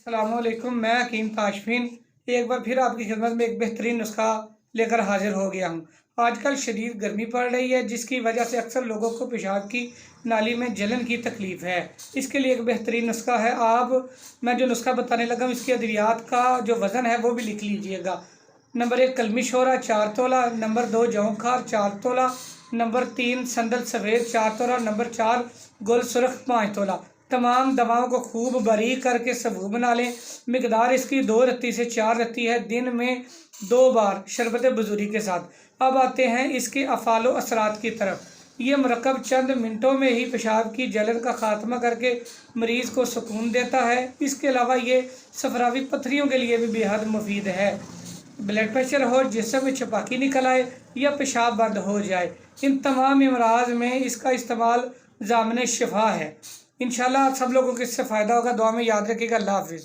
अस्सलामुअलैकुम। मैं हकीम ताशफीन एक बार फिर आपकी खिदमत में एक बेहतरीन नुस्खा लेकर हाजिर हो गया हूँ। आजकल शदीद गर्मी पड़ रही है, जिसकी वजह से अक्सर लोगों को पेशाब की नाली में जलन की तकलीफ़ है। इसके लिए एक बेहतरीन नुस्खा है। मैं जो नुस्खा बताने लगा हूँ, इसकी अद्वियात का जो वज़न है वो भी लिख लीजिएगा। नंबर 1 कलमी शोरा 4 तोला, नंबर 2 जौ खार 4 तोला, नंबर 3 संदल सफ़ेद 4 तोला, नंबर 4 गुल सुरख 5 तोला। तमाम दवाओं को खूब बारीक करके सबू बना लें। मिकदार इसकी 2 रत्ती से 4 रत्ती है, दिन में 2 बार शरबत बुजुरी के साथ। अब आते हैं इसके अफ़ालो असरात की तरफ। ये मरकब चंद मिनटों में ही पेशाब की जलन का ख़ात्मा करके मरीज़ को सुकून देता है। इसके अलावा ये सफरावी पत्थरियों के लिए भी बेहद मुफीद है। ब्लड प्रेशर हो, जिस्म में छपाकी निकल आए या पेशाब बंद हो जाए, इन तमाम अमराज में इसका इस्तेमाल ज़ामने शिफा है। इंशाल्लाह आप सब लोगों को इससे फ़ायदा होगा। दुआ में याद रखिएगा। अल्लाह हाफिज़।